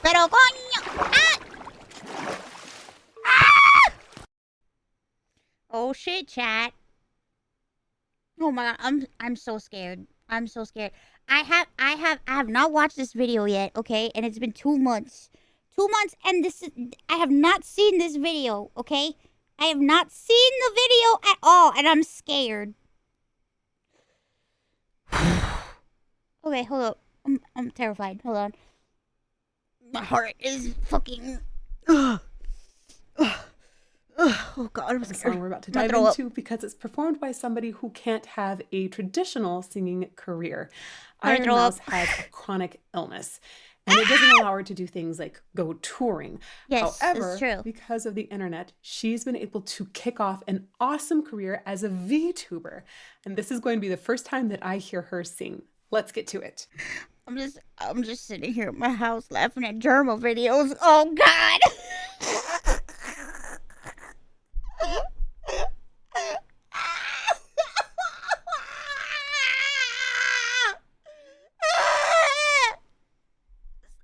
Pero coño! Ah! Ah! Oh shit, chat. Oh my god, I'm so scared. I'm so scared. I have not watched this video yet, okay? And it's been 2 months. 2 months and I have not seen this video, okay? I have not seen the video at all and I'm scared. Okay, hold up. I'm terrified. Hold on. My heart is fucking oh god, I'm The scared. song we're about to dive into because it's performed by somebody who can't have a traditional singing career. Ironmouse has a chronic illness, and it doesn't allow her to do things like go touring. Yes, However, that's true. because of the internet, she's been able to kick off an awesome career as a VTuber. And this is going to be the first time that I hear her sing. Let's get to it. I'm just sitting here at my house laughing at Germa videos. Oh god.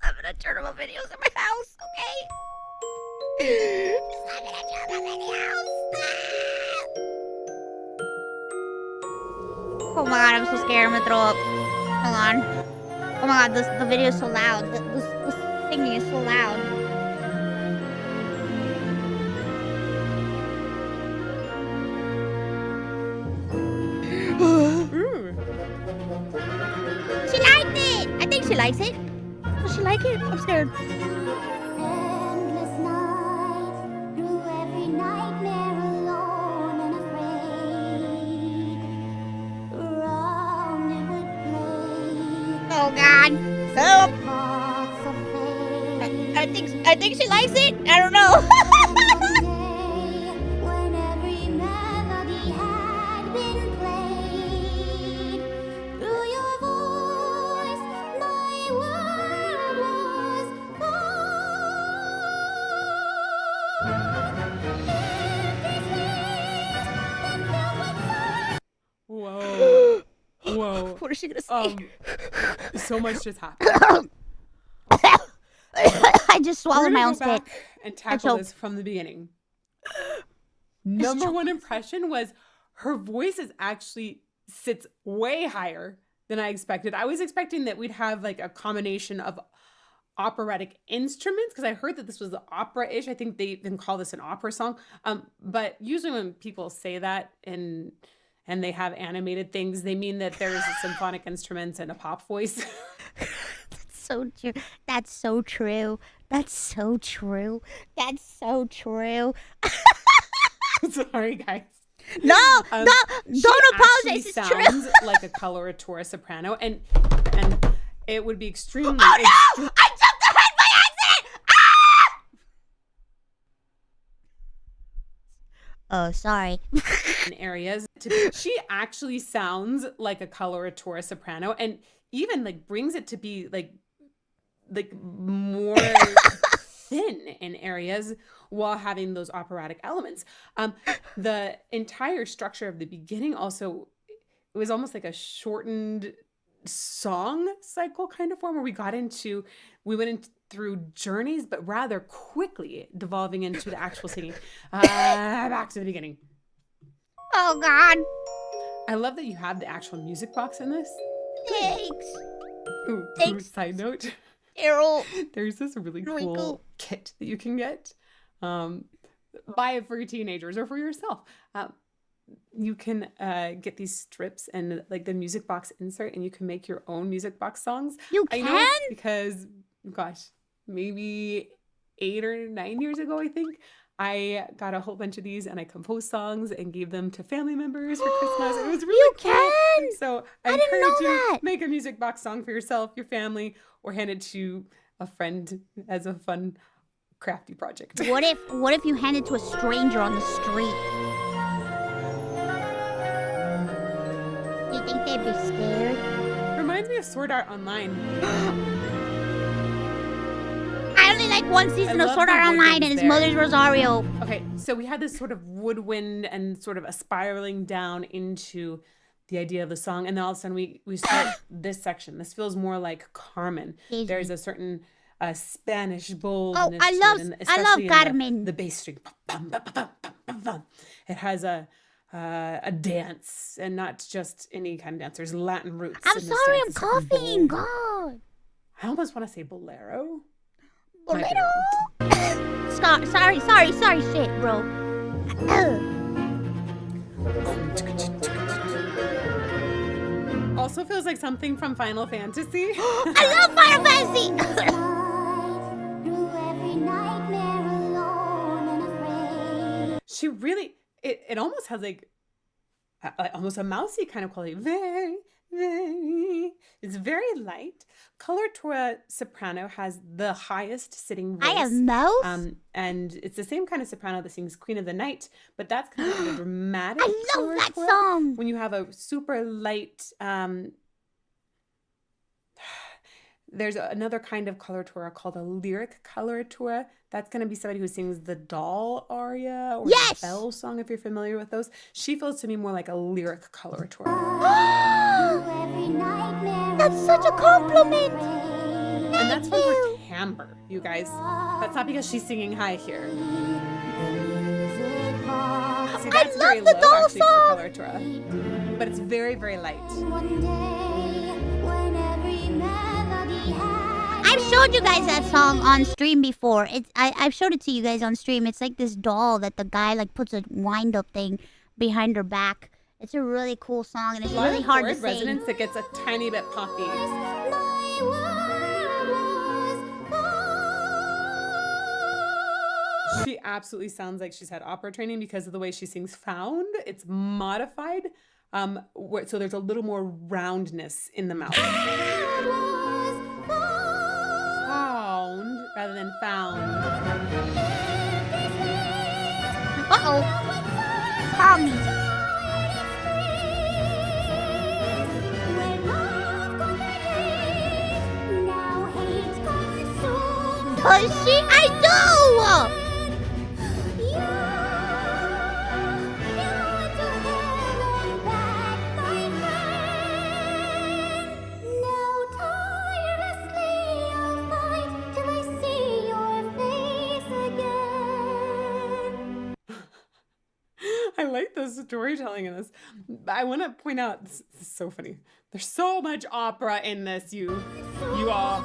Laughing at Germa videos in my house, okay? Laughing at Germa videos. Oh my god, I'm so scared. I'm gonna throw up. Hold on. Oh my god, the video is so loud. The singing is so loud. She liked it! I think she likes it. Does she like it? I'm scared. Endless nights, through every nightmare alone and afraid. Around it would play. Oh god. So Parts of fate. I think she likes it. I don't know. When every melody had been played, through your voice, my world was born. Whoa. Whoa. What is she gonna say? So much just happened. I just swallowed my own We're gonna go spit. back and tackle this from the beginning. Number one impression was her voice actually sits way higher than I expected. I was expecting that we'd have like a combination of operatic instruments because I heard that this was opera-ish. I think they even call this an opera song. But usually when people say that and they have animated things, they mean that there's symphonic instruments and a pop voice. So true. That's so true. That's so true. That's so true. Sorry, guys. No, She don't apologize. actually It's sounds true. like a coloratura soprano, and it would be extremely. Oh no! I jumped ahead by accident. Ah! Oh, sorry. in areas. She actually sounds like a coloratura soprano, and even like brings it to be like more thin in areas while having those operatic elements. The entire structure of the beginning also, it was almost like a shortened song cycle kind of form where we went in through journeys, but rather quickly devolving into the actual singing. Back to the beginning. Oh God. I love that you have the actual music box in this. Thanks. Ooh, Thanks. side note. Errol. There's this really Really cool cool. kit that you can get. Buy it for your teenagers or for yourself. You can get these strips and like the music box insert, and you can make your own music box songs. You I can? know because, gosh, maybe 8 or 9 years ago, I think, I got a whole bunch of these and I composed songs and gave them to family members for Christmas. It was really cool. can? So I didn't know encourage you that. make a music box song for yourself, your family, or hand it to a friend as a fun, crafty project. What if you hand it to a stranger on the street? You think they'd be scared? Reminds me of Sword Art Online. I only like one season I of love Sword the Art Online, woodwinds and it's there. Mother's Rosario. Okay, so we had this sort of woodwind and sort of a spiraling down into the idea of the song, and then all of a sudden we start this section. This feels more like Carmen. Easy. There's a certain a Spanish boldness. I to love it, and I love especially in Carmen. the bass string. It has a dance, and not just any kind of dance. There's Latin roots. I'm in this sorry, dance. I'm It's like coughing. bold. God. I almost want to say bolero. Bolero. Sorry, shit, bro. Also feels like something from Final Fantasy. I love Final Fantasy. Through every nightmare alone and afraid. She really, it almost has like almost a mousy kind of quality. It's very light. Coloratura soprano has the highest sitting voice. I have mouth. And it's the same kind of soprano that sings Queen of the Night, but that's kind of the dramatic. I love that coloratura. song. When you have a super light, there's another kind of coloratura called a lyric coloratura. That's going to be somebody who sings the doll aria or Yes! the bell song, if you're familiar with those. She feels to me more like a lyric coloratura. Through every nightmare That's such a compliment. And that's from her timbre, you guys. That's not because she's singing high here. See, that's love very the low doll actually song. for coloratura. But it's very, very light. One day, when every melody had I've showed you guys that song on stream before. I've showed it to you guys on stream. It's like this doll that the guy like puts a wind up thing behind her back. It's a really cool song and it's really hard to chord sing. resonance that gets a tiny bit poppy. my world was She absolutely sounds like she's had opera training because of the way she sings found. It's modified. So there's a little more roundness in the mouth. Found rather than found. Uh-oh. Call me. Does she? I do! I like the storytelling in this. I want to point out, this is so funny. There's so much opera in this, you all.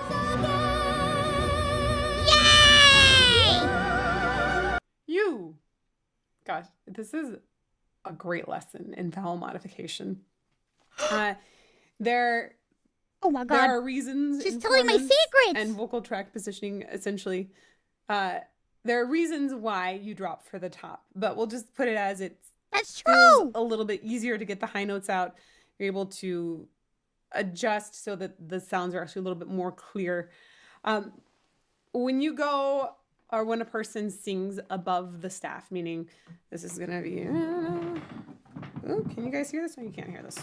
Yay! Gosh, this is a great lesson in vowel modification. There Oh my There god. are reasons. She's in telling my performance secrets. And vocal track positioning, essentially. There are reasons why you drop for the top, but we'll just put it as it That's feels true. a little bit easier to get the high notes out. You're able to adjust so that the sounds are actually a little bit more clear. When you go, or when a person sings above the staff, meaning this is gonna be. Ooh, can you guys hear this? No, you can't hear this.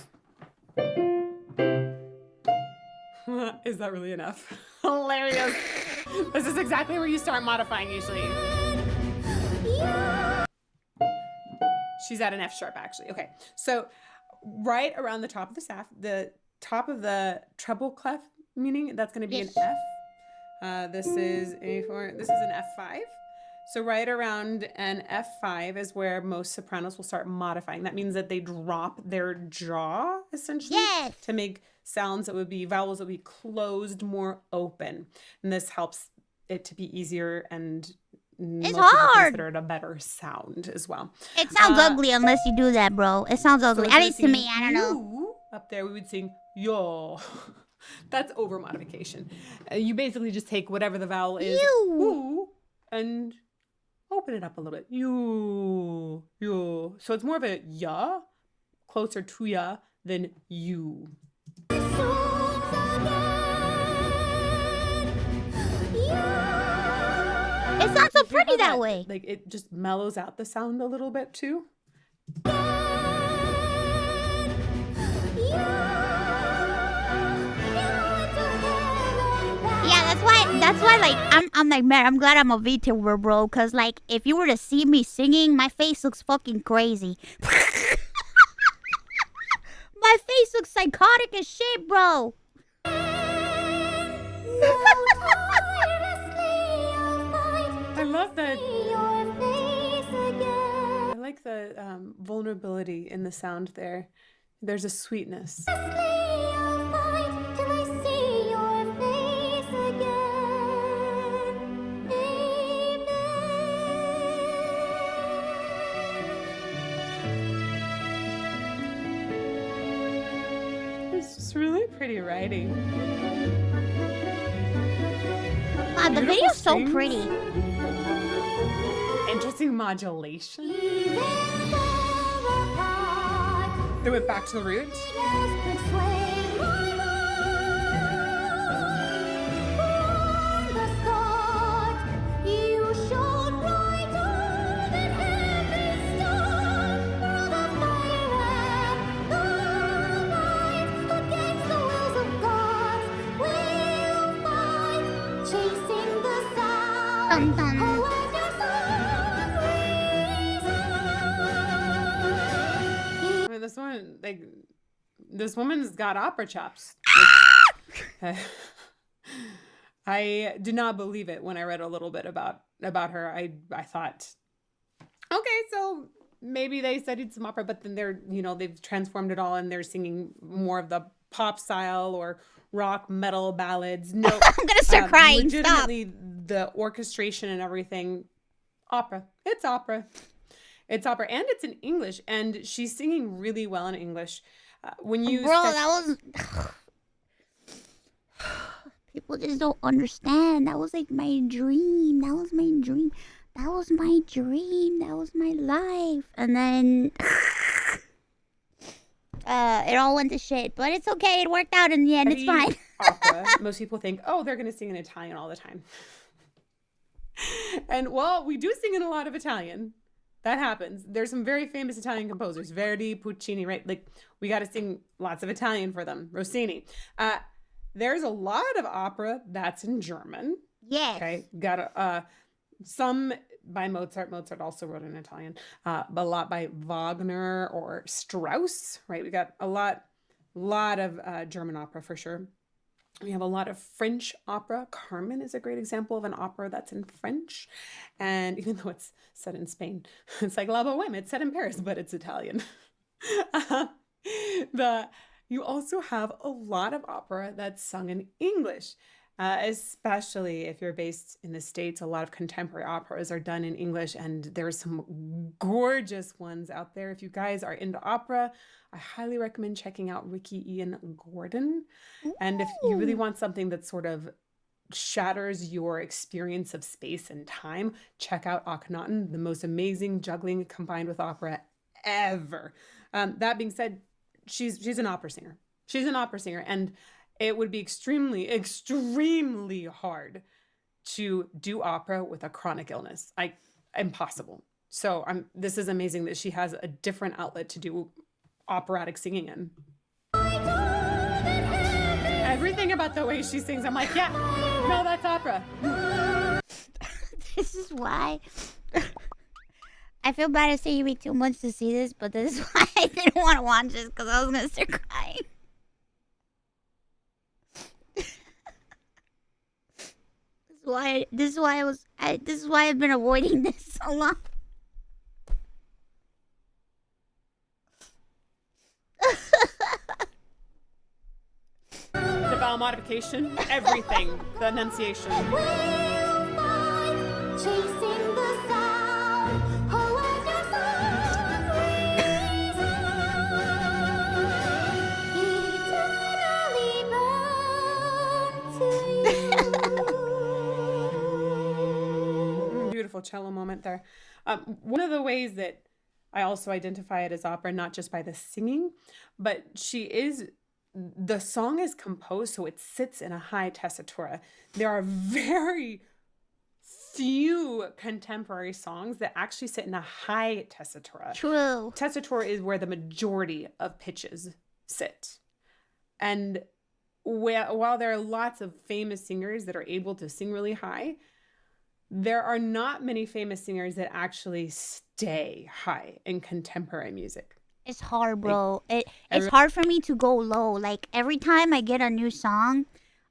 Is that really enough? Hilarious. This is exactly where you start modifying usually. She's at an F sharp actually. Okay. So right around the top of the staff, the top of the treble clef, meaning that's going to be Yes. an F. This is A4. This is an F5. So right around an F5 is where most sopranos will start modifying. That means that they drop their jaw essentially Yes. to make sounds that would be vowels that would be closed, more open. And this helps it to be easier and most people hard. consider it a better sound as well. It sounds ugly unless you do that, bro. It sounds ugly. So At if least we to me, sing I don't know. you, up there we would sing yo. That's over modification. You basically just take whatever the vowel is, You. ooh, and open it up a little bit. You. So it's more of a ya, closer to ya than you. It sounds so You hear pretty how that way. Like it just mellows out the sound a little bit too. Yeah, that's why like I'm like, man, I'm glad I'm a VTuber, bro, cause like if you were to see me singing, my face looks fucking crazy. My face looks psychotic as shit, bro. love the your face I again. like the vulnerability in the sound there. There's a sweetness. Honestly, I'll fight till I see your face again. Amen. It's just really pretty writing. Wow, the Beautiful video's so strings. pretty. Interesting modulation. Even far apart, They went back to the root. needles could sway my heart. From the start, you shone brighter than every star. Through the fire and the light, against the wills of God, we'll fight, chasing the sound. Dun, dun. Oh, as your song resounds. I mean, this woman's got opera chops. I did not believe it when I read a little bit about her. I thought, okay, so maybe they studied some opera, but then they've transformed it all and they're singing more of the pop style or rock metal ballads. No, I'm gonna start crying. Stop. legitimately, the orchestration and everything, opera. It's opera. It's opera, and it's in English, and she's singing really well in English. When you Bro, that was... People just don't understand. That was like my dream. That was my dream. That was my dream. That was my life. And then... it all went to shit. But it's okay. It worked out in the end. It's fine. Opera, most people think, oh, they're going to sing in Italian all the time. And, well, we do sing in a lot of Italian. That happens. There's some very famous Italian composers, Verdi, Puccini, right? Like, we got to sing lots of Italian for them. Rossini. There's a lot of opera that's in German. Yes. Okay. Got some by Mozart. Mozart also wrote in Italian. But a lot by Wagner or Strauss, right? We got a lot of German opera for sure. We have a lot of French opera. Carmen is a great example of an opera that's in French. And even though it's set in Spain, it's like La Boheme. It's set in Paris, but it's Italian. You also have a lot of opera that's sung in English, especially if you're based in the States. A lot of contemporary operas are done in English, and there's some gorgeous ones out there. If you guys are into opera, I highly recommend checking out Ricky Ian Gordon. And if you really want something that sort of shatters your experience of space and time, check out Akhenaten, the most amazing juggling combined with opera ever. That being said, she's an opera singer. She's an opera singer, and it would be extremely, extremely hard to do opera with a chronic illness. Impossible. So this is amazing that she has a different outlet to do operatic singing in. Everything about the way she sings, I'm like, yeah, no, that's opera. This is why... I feel bad to say you wait too much to see this, but this is why I didn't want to watch this, because I was going to start crying. This is why I've been avoiding this so long. The vowel modification, everything, the enunciation. We'll fight, chasing the sound. Oh, as your song resounds, eternally burn to you. Beautiful cello moment there. One of the ways that I also identify it as opera, not just by the singing, but the song is composed so it sits in a high tessitura. There are very few contemporary songs that actually sit in a high tessitura. True. Tessitura is where the majority of pitches sit. And while there are lots of famous singers that are able to sing really high, there are not many famous singers that actually stay high in contemporary music. It's hard, bro. It's hard for me to go low. Like, every time I get a new song,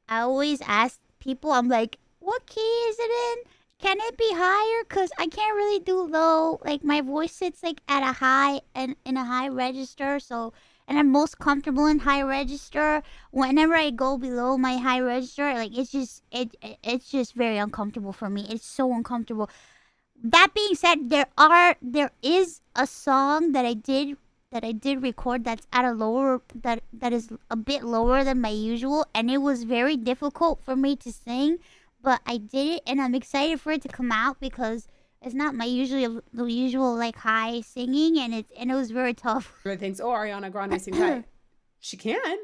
I always ask people, I'm like, what key is it in? Can it be higher? Cause I can't really do low. Like my voice sits like at a high and in a high register. So, and I'm most comfortable in high register. Whenever I go below my high register, like it's just very uncomfortable for me. It's so uncomfortable. That being said, there is a song that I did record that's at a lower that is a bit lower than my usual, and it was very difficult for me to sing, but I did it, and I'm excited for it to come out because it's not my usual like high singing, and it was very tough. Everybody thinks, oh, Ariana Grande sings high. She can,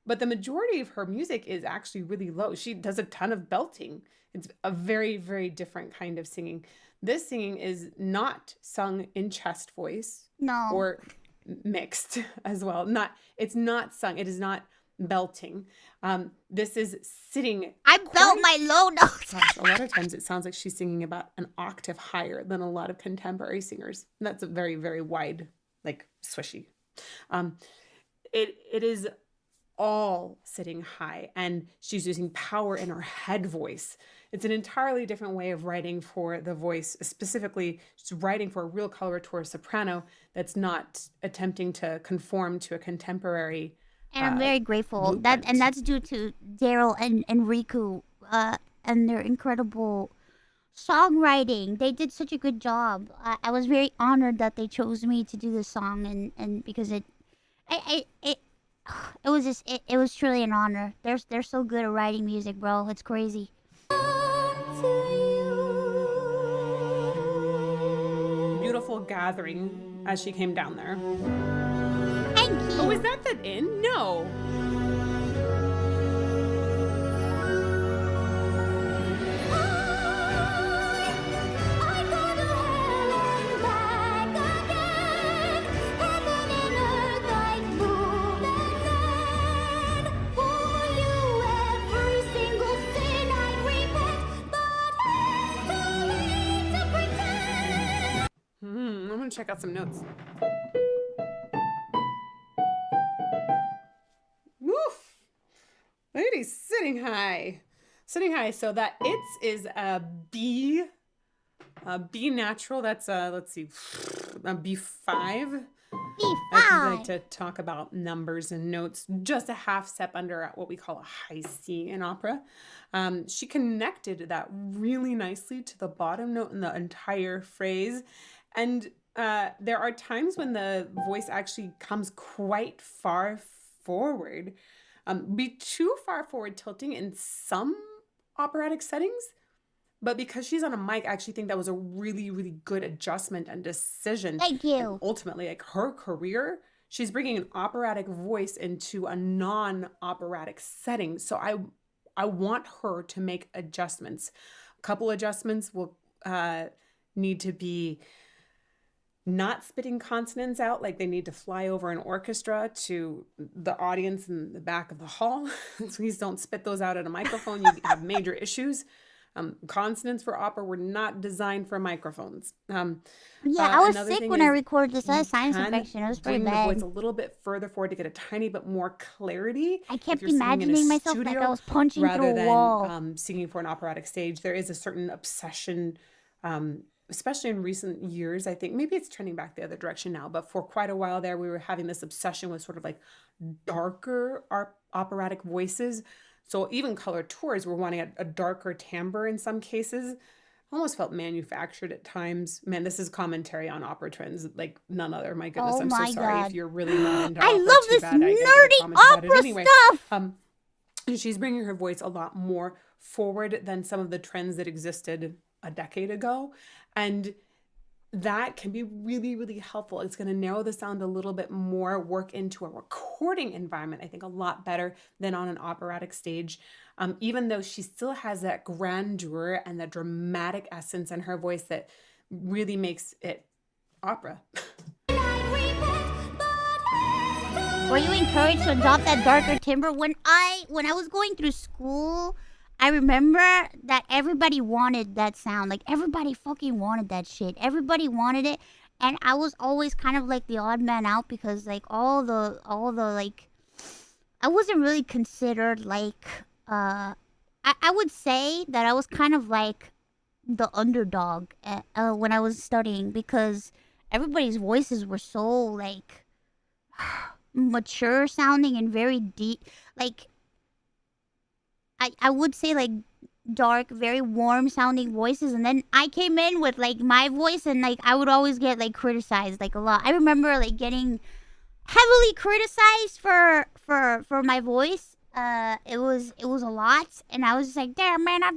but the majority of her music is actually really low. She does a ton of belting. It's a very, very different kind of singing. This singing is not sung in chest voice. No. Or mixed as well. It's not sung. It is not belting. This is sitting. I belt my low notes. Gosh, a lot of times it sounds like she's singing about an octave higher than a lot of contemporary singers. And that's a very, very wide, like swishy. It is all sitting high, and she's using power in her head voice. It's an entirely different way of writing for the voice. Specifically, she's writing for a real coloratura soprano that's not attempting to conform to a contemporary. And I'm very grateful movement. that's due to Daryl and Riku and their incredible songwriting. They did such a good job. I was very honored that they chose me to do this song, and because it was just it was truly an honor. They're so good at writing music, bro. It's crazy. Beautiful gathering as she came down there. Thank you. Oh, is that the inn? No. I go to hell and back again. Heaven and earth I move and then. For you every single sin I repent, but it's too late to pretend. I'm gonna check out some notes. Woof! Lady sitting high. Sitting high. So that it's is a B. B natural. That's let's see, a B5. I like to talk about numbers and notes just a half step under what we call a high C in opera. She connected that really nicely to the bottom note in the entire phrase. And there are times when the voice actually comes quite far forward. Be too far forward tilting in some operatic settings. But because she's on a mic, I actually think that was a really, really good adjustment and decision. Thank you. And ultimately, like her career, she's bringing an operatic voice into a non-operatic setting. So I want her to make adjustments. A couple adjustments will need to be not spitting consonants out like they need to fly over an orchestra to the audience in the back of the hall. Please don't spit those out at a microphone. You have major issues. Consonants for opera were not designed for microphones. I was another sick thing when I is recorded this. I had you sinus can infection. It was pretty bring bad. the voice a little bit further forward to get a tiny bit more clarity. I kept if you're singing in a imagining myself like studio I was punching rather through a than, wall. singing for an operatic stage. There is a certain obsession, especially in recent years. I think maybe it's trending back the other direction now, but for quite a while there, we were having this obsession with sort of like darker operatic voices. So even coloratours were wanting a darker timbre in some cases. Almost felt manufactured at times. Man, this is commentary on opera trends like none other. My goodness, Oh I'm my so sorry God. if you're really not into I opera. love Too this bad. I get nerdy comments about it opera anyway. stuff. She's bringing her voice a lot more forward than some of the trends that existed a decade ago. And that can be really, really helpful. It's going to narrow the sound a little bit more, work into a recording environment, I think, a lot better than on an operatic stage. Even though she still has that grandeur and that dramatic essence in her voice that really makes it opera. Were you encouraged to adopt that darker timbre? When I was going through school, I remember that everybody wanted that sound. Like everybody fucking wanted that shit. Everybody wanted it, and I was always kind of like the odd man out because like all the like I wasn't really considered like I would say that I was kind of like the underdog when I was studying because everybody's voices were so like mature sounding and very deep. Like I would say like dark, very warm sounding voices, and then I came in with like my voice, and like I would always get like criticized like a lot. I remember like getting heavily criticized for my voice. It was a lot, and I was just like, damn man, I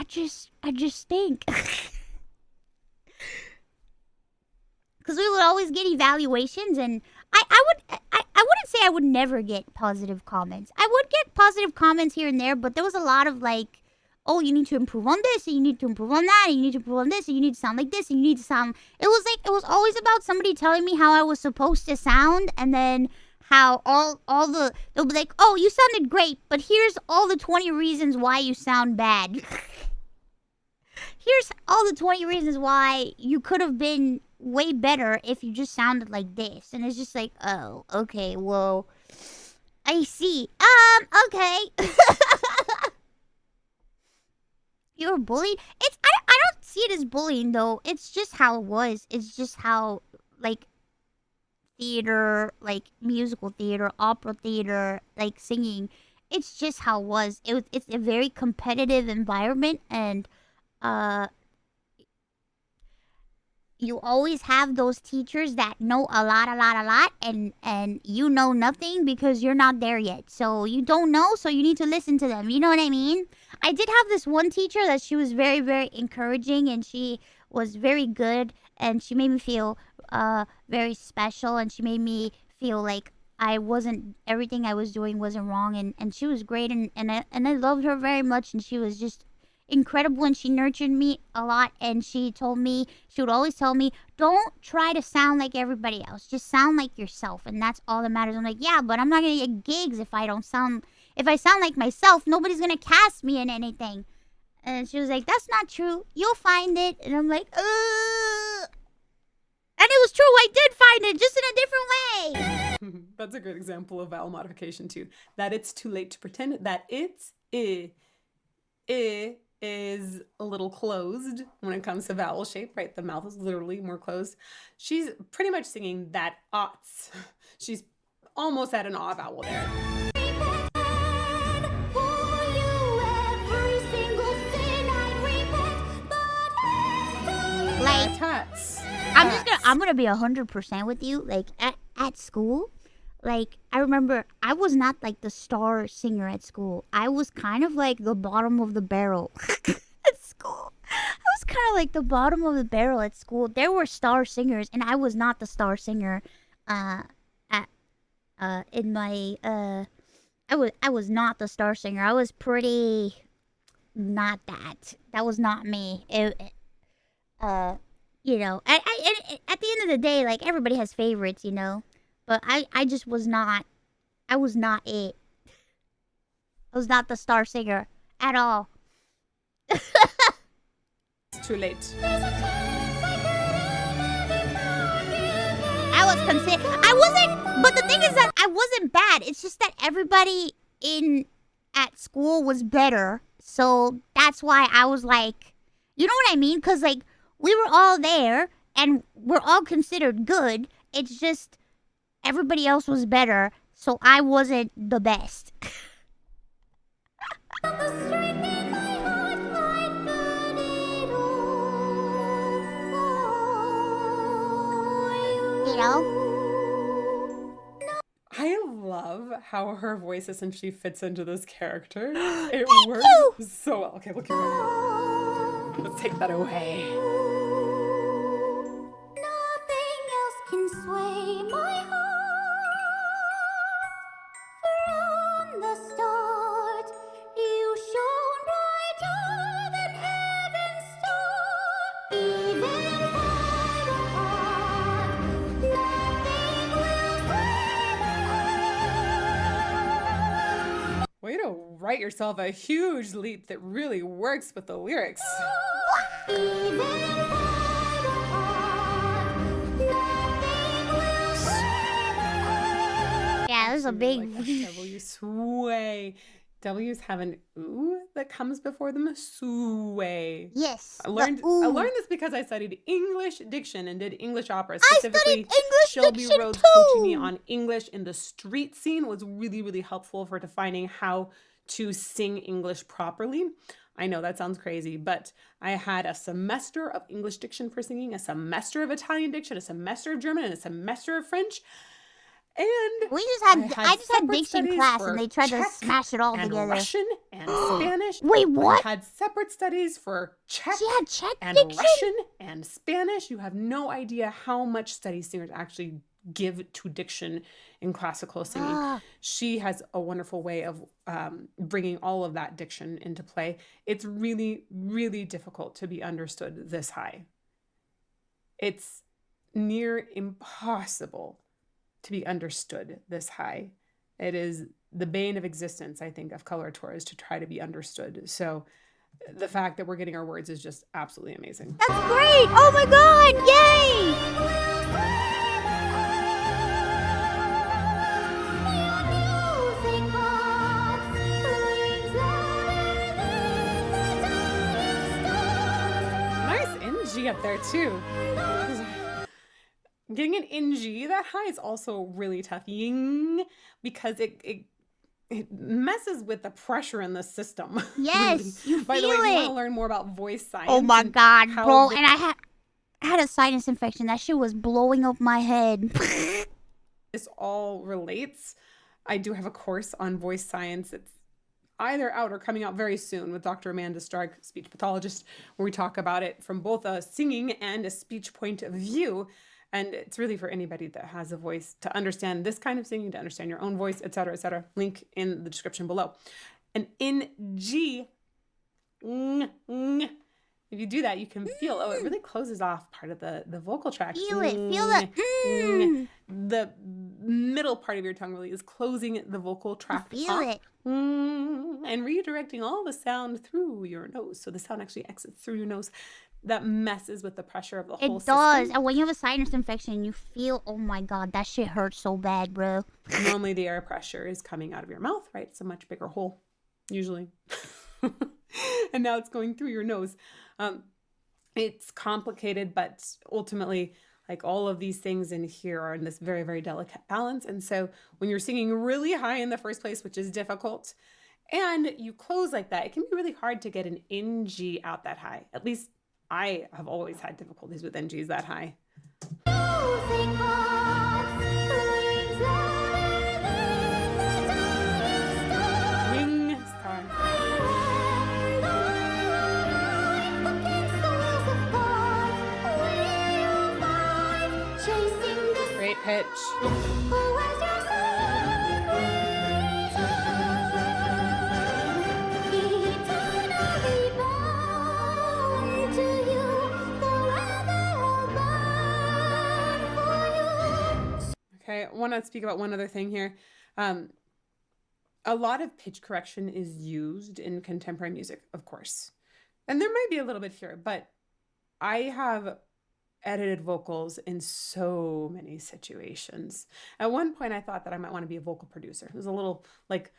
just stink. Because we would always get evaluations, and I wouldn't say I would never get positive comments. I would get positive comments here and there, but there was a lot of like, oh, you need to improve on this, and you need to improve on that, and you need to improve on this, and you need to sound like this, and you need to sound. It was always about somebody telling me how I was supposed to sound, and then how they'll be like, oh, you sounded great, but here's all the 20 reasons why you sound bad. Here's all the 20 reasons why you could have been way better if you just sounded like this. And it's just like, oh, okay, well, I see. Okay. You were bullied? I don't see it as bullying though. It's just how it was. It's just how like theater, like musical theater, opera theater, like singing. It's just how it was. It's a very competitive environment, and you always have those teachers that know a lot, and you know nothing because you're not there yet. So you don't know, so you need to listen to them. You know what I mean? I did have this one teacher that she was very, very encouraging, and she was very good, and she made me feel very special, and she made me feel like everything I was doing wasn't wrong, and she was great, and I loved her very much, and she was just incredible, and she nurtured me a lot, and she would always tell me, don't try to sound like everybody else, just sound like yourself, and that's all that matters. I'm like, yeah, but I'm not gonna get gigs if I sound like myself. Nobody's gonna cast me in anything. And she was like, that's not true, you'll find it. And I'm like, and it was true, I did find it, just in a different way. That's a great example of vowel modification too. That it's too late to pretend that it's is a little closed when it comes to vowel shape, right? The mouth is literally more closed. She's pretty much singing that aughts. She's almost at an ah vowel there. Like, I'm gonna be 100% with you. Like at school, like I remember I was not like the star singer at school. I was kind of like the bottom of the barrel at school. I was kind of like the bottom of the barrel at school. There were star singers, and I was not the star singer. In my I was not the star singer. I was pretty not that. That was not me. You know, at the end of the day, like everybody has favorites, you know. But I just was not. I was not it. I was not the star singer at all. It's too late. I wasn't. But the thing is that I wasn't bad. It's just that everybody at school was better, so that's why I was like, you know what I mean? Because like we were all there and we're all considered good. It's just everybody else was better, so I wasn't the best. You know? I love how her voice essentially fits into this character. It works so well. Okay, look at Let's take that away. Nothing else can sway my heart. From the start, you shone brighter than heaven's star. Even far apart, nothing will sway my heart. Way to write yourself a huge leap that really works with the lyrics. Even far apart, nothing will sway my heart. Yeah, it was a big. Like, you sway. W's have an ooh that comes before them. Sue. Yes. I learned ooh. this because I studied English diction and did English opera. I Specifically, studied English Shelby diction Rhodes too. coaching me on English in the street scene was really, really helpful for defining how to sing English properly. I know that sounds crazy, but I had a semester of English diction for singing, a semester of Italian diction, a semester of German, and a semester of French. And We just had, I just had separate diction studies class for and they tried to Czech smash it all and together. Russian and Spanish. Wait, what? I had separate studies for Czech She had Czech and diction? Russian and Spanish. You have no idea how much study singers actually give to diction in classical singing. Ah. She has a wonderful way of bringing all of that diction into play. It's really, really difficult to be understood this high. It's near impossible to be understood this high. It is the bane of existence, I think, of coloratura, to try to be understood. So the fact that we're getting our words is just absolutely amazing. That's great! Oh my god! Yay! Nice NG up there too. Getting an NG that high is also really tough. Ying, because it messes with the pressure in the system. Yes, you By the way, feel if you want it. to learn more about voice science. Oh my and god, how bro! the- And I had a sinus infection. That shit was blowing up my head. this all relates. I do have a course on voice science. It's either out or coming out very soon with Dr. Amanda Stark, speech pathologist, where we talk about it from both a singing and a speech point of view. And it's really for anybody that has a voice to understand this kind of singing, to understand your own voice, et cetera, et cetera. Link in the description below. And in G, if you do that, you can feel, oh, it really closes off part of the vocal tract. Feel it, feel it. The middle part of your tongue really is closing the vocal tract Feel off. it. And redirecting all the sound through your nose. So the sound actually exits through your nose. That messes with the pressure of the whole It does. system. And when you have a sinus infection, you feel, oh my god, that shit hurts so bad, bro. Normally the air pressure is coming out of your mouth, right? It's a much bigger hole, usually. And now it's going through your nose. It's complicated, but ultimately, like all of these things in here are in this very, very delicate balance. And so when you're singing really high in the first place, which is difficult, and you close like that, it can be really hard to get an NG out that high. At least I have always had difficulties with NGs that high. Wing star. Great pitch. Okay, I want to speak about one other thing here. A lot of pitch correction is used in contemporary music, of course. And there might be a little bit here, but I have edited vocals in so many situations. At one point, I thought that I might want to be a vocal producer. It was a little like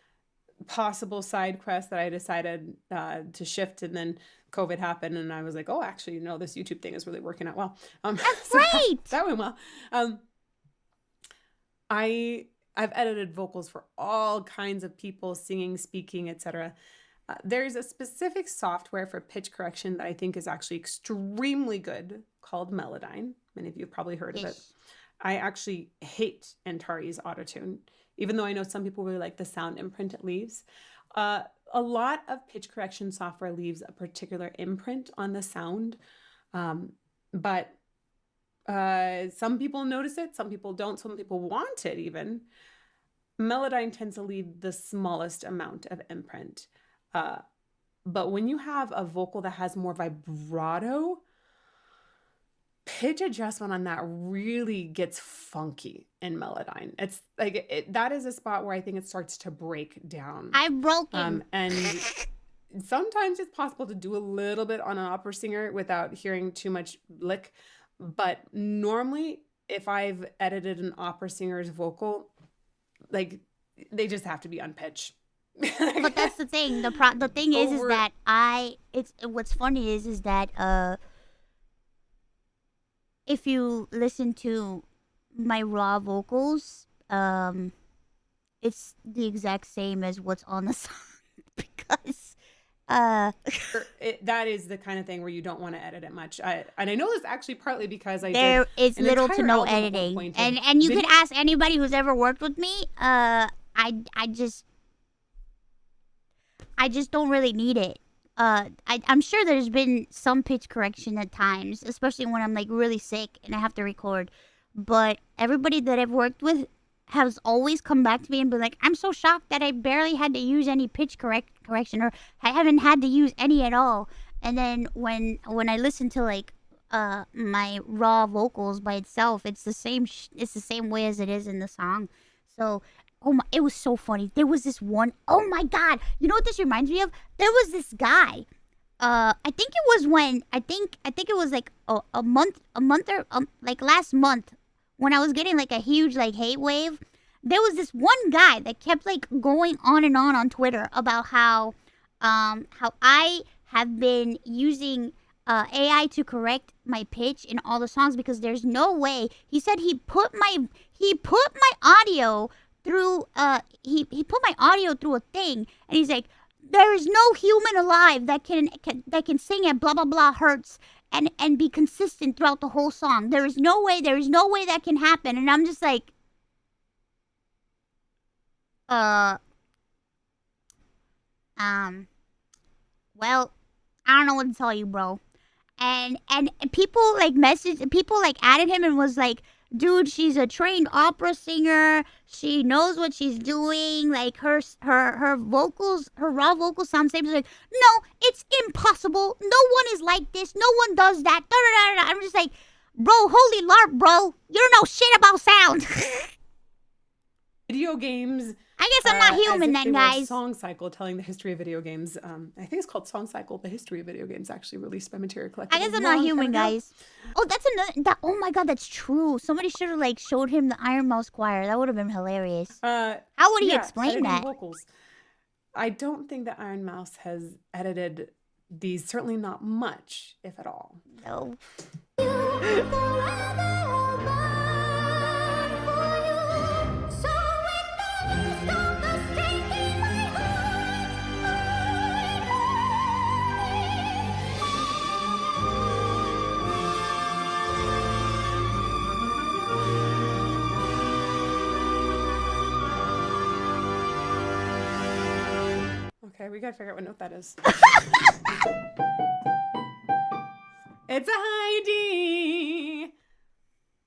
possible side quest that I decided to shift, and then COVID happened, and I was like, oh, actually, you know, this YouTube thing is really working out well. That's so great! That went well. I've edited vocals for all kinds of people, singing, speaking, etc. There's a specific software for pitch correction that I think is actually extremely good called Melodyne. Many of you have probably heard of it. I actually hate Antari's autotune, even though I know some people really like the sound imprint it leaves. A lot of pitch correction software leaves a particular imprint on the sound, but some people notice it, some people don't, some people want it even. Melodyne tends to leave the smallest amount of imprint. But when you have a vocal that has more vibrato, pitch adjustment on that really gets funky in Melodyne. It's like that is a spot where I think it starts to break down. I'm broken. And sometimes it's possible to do a little bit on an opera singer without hearing too much lick. But normally, if I've edited an opera singer's vocal, like they just have to be on pitch. But that's the thing. The thing is Over- that what's funny is that if you listen to my raw vocals, it's the exact same as what's on the song because that is the kind of thing where you don't want to edit it much. And I know this actually partly because I there did is an little to entire no album at one editing, point of and you video- could ask anybody who's ever worked with me. I just don't really need it. I'm sure there's been some pitch correction at times, especially when I'm like really sick and I have to record. But everybody that I've worked with has always come back to me and been like, I'm so shocked that I barely had to use any pitch correction, or I haven't had to use any at all. And then when I listen to like my raw vocals by itself, it's the same it's the same way as it is in the song. So oh my, it was so funny. There was this one, oh my god, you know what this reminds me of? There was this guy. I think it was when I think it was like a month or like last month when I was getting like a huge like hate wave. There was this one guy that kept like going on and on Twitter about how I have been using AI to correct my pitch in all the songs because there's no way. He said he put my audio through he put my audio through a thing, and he's like, there is no human alive that can sing at blah blah blah hertz and be consistent throughout the whole song. There is no way that can happen. And I'm just like, well, I don't know what to tell you, bro. And people like added him and was like, dude, she's a trained opera singer. She knows what she's doing. Like her vocals, her raw vocals sound same. She's like, no, it's impossible. No one is like this. No one does that. Da, da, da, da. I'm just like, bro, holy larp, bro. You don't know shit about sound. video games. I guess I'm not human then, guys. Song Cycle telling the history of video games. I think it's called Song Cycle, the history of video games, actually released by Matara Collective. I guess I'm not human, guys. Oh, that's another. Oh my god, that's true. Somebody should have like showed him the Ironmouse choir. That would have been hilarious. How would he explain that? Vocals. I don't think that Ironmouse has edited these. Certainly not much, if at all. No. Okay, we gotta figure out what note that is. It's a high D.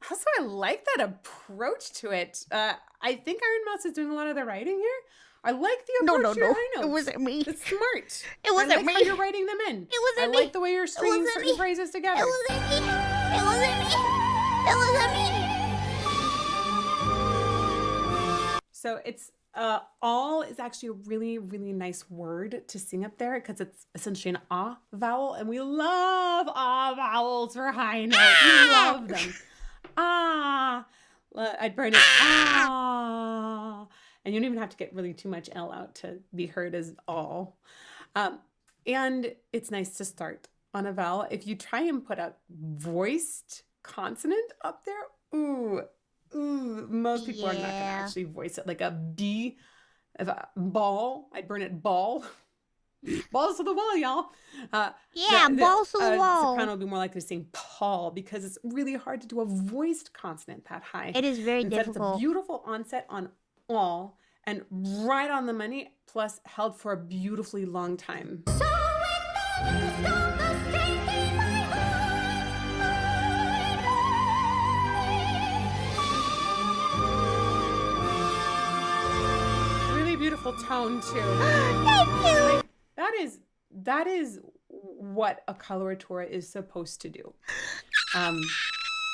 Also, I like that approach to it. I think Ironmouse is doing a lot of the writing here. I like the approach to your high notes. It wasn't me. It's smart. It wasn't I like me. how you're writing them in. It wasn't me. I like the way you're stringing wasn't certain me. phrases together. It wasn't me. It wasn't me. It wasn't me. So it's all is actually a really, really nice word to sing up there because it's essentially an ah vowel, and we love ah vowels for high notes. We love them. Ah, I'd burn it. Ah, and you don't even have to get really too much L out to be heard as all. And it's nice to start on a vowel. If you try and put a voiced consonant up there, ooh, most people are not going to actually voice it. Like a B, if a ball, I'd burn it ball. Balls to the wall, y'all. Balls to the wall. Soprano would be more likely to sing Paul because it's really hard to do a voiced consonant that high. It is very Instead, difficult. It's a beautiful onset on all and right on the money, plus held for a beautifully long time. Really beautiful tone too. Thank you. Like, that is what a coloratura is supposed to do.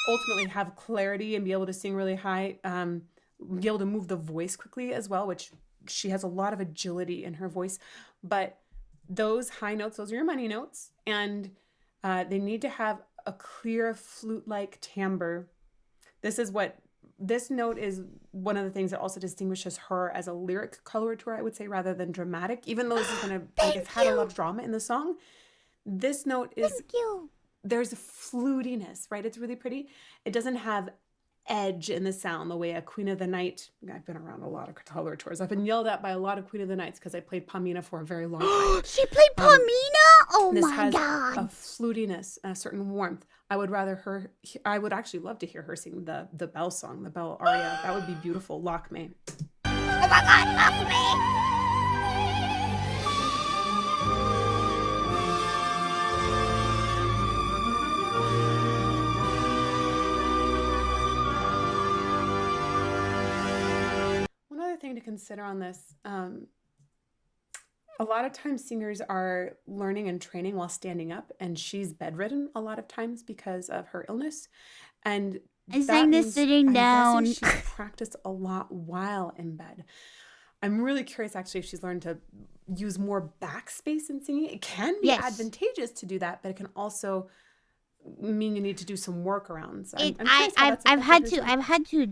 Ultimately have clarity and be able to sing really high, be able to move the voice quickly as well, which she has a lot of agility in her voice. But those high notes, those are your money notes, and they need to have a clear flute-like timbre. This is what this note is one of the things that also distinguishes her as a lyric colorateur, I would say, rather than dramatic. Even though this is going to, like, it's had a lot of drama in the song, this note is, Thank you. there's a flutiness, right? It's really pretty. It doesn't have edge in the sound the way a Queen of the Night. I've been around a lot of colorateurs. I've been yelled at by a lot of Queen of the Nights because I played Pamina for a very long time. She played Pamina? Oh This my has god. a flutiness and a certain warmth. I would actually love to hear her sing the bell song, the bell aria. That would be beautiful. Lock me. Oh my god, love me. One other thing to consider on this, a lot of times singers are learning and training while standing up, and she's bedridden a lot of times because of her illness. And I that sang this means, sitting I'm down. guessing she's practiced a lot while in bed. I'm really curious actually if she's learned to use more backspace in singing. It can be Yes. advantageous to do that, but it can also mean you need to do some workarounds. I'm I've curious how that's I've affected had her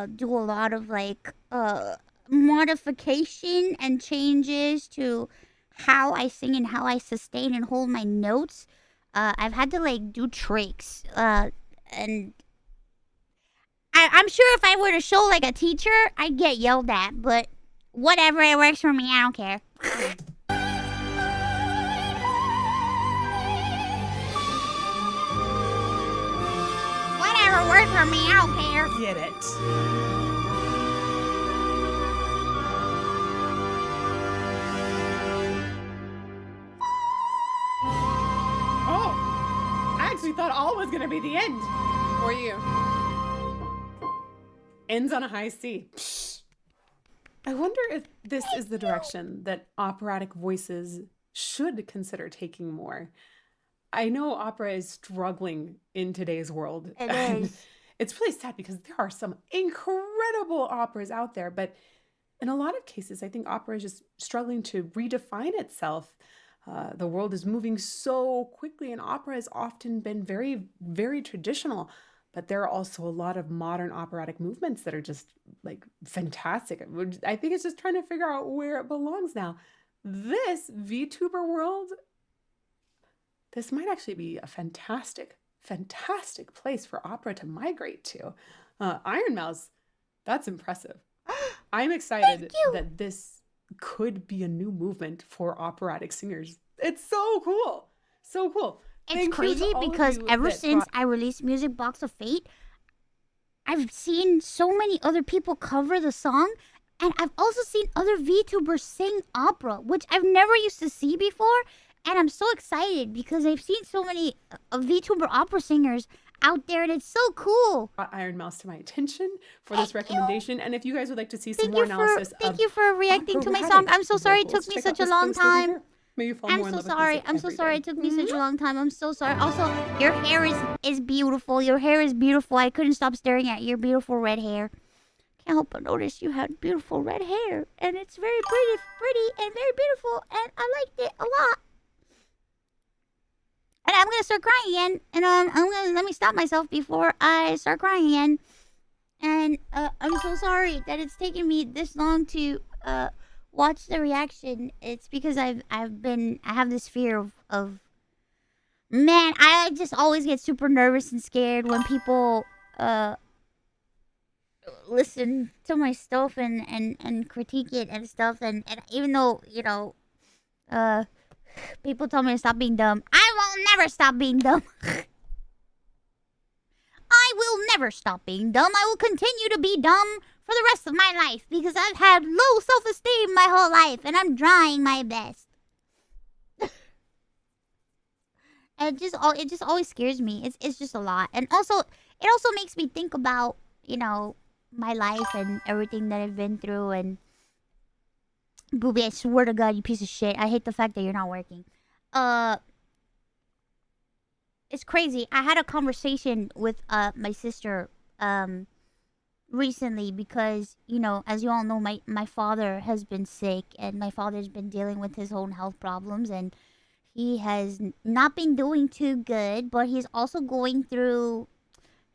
to do a lot of like modification and changes to how I sing and how I sustain and hold my notes. I've had to like do tricks and I'm sure if I were to show like a teacher, I'd get yelled at, but whatever, it works for me. I don't care. Whatever works for me. I don't care. Get it. Oh, I actually thought all was going to be the end for you. Ends on a high C. Psh. I wonder if this is the direction that operatic voices should consider taking more. I know opera is struggling in today's world. It and is. It's really sad because there are some incredible operas out there, but in a lot of cases, I think opera is just struggling to redefine itself. The world is moving so quickly, and opera has often been very, very traditional. But there are also a lot of modern operatic movements that are just like fantastic. I think it's just trying to figure out where it belongs now. This VTuber world, this might actually be a fantastic, fantastic place for opera to migrate to. Ironmouse, that's impressive. I'm excited that this could be a new movement for operatic singers. It's so cool. So cool. It's Thank you to crazy all of because you ever that since brought- I released Music Box of Fate, I've seen so many other people cover the song, and I've also seen other VTubers sing opera, which I've never used to see before, and I'm so excited because I've seen so many VTuber opera singers out there, and it's so cool. brought Ironmouse to my attention for this recommendation. And if you guys would like to see some Thank more you for analysis thank you for reacting to my song. I'm so sorry it took me such a long time. I'm so sorry. I'm so sorry it took me such a long time. I'm so sorry. Also, your hair is beautiful. Your hair is beautiful. I couldn't stop staring at your beautiful red hair. Can't help but notice you had beautiful red hair, and it's very pretty and very beautiful, and I liked it a lot. And I'm gonna start crying again, and I'm gonna let me stop myself before I start crying again. And I'm so sorry that it's taken me this long to watch the reaction. It's because I have this fear of man, I just always get super nervous and scared when people listen to my stuff and critique it and stuff, and even though, you know, people tell me to stop being dumb, I will never stop being dumb. I will never stop being dumb. I will continue to be dumb for the rest of my life because I've had low self-esteem my whole life, and I'm trying my best. And it just always scares me. It's just a lot, and also it also makes me think about, you know, my life and everything that I've been through. And Booby, I swear to God, you piece of shit, I hate the fact that you're not working. It's crazy. I had a conversation with my sister recently because, you know, as you all know, my father has been sick, and my father's been dealing with his own health problems, and he has not been doing too good, but he's also going through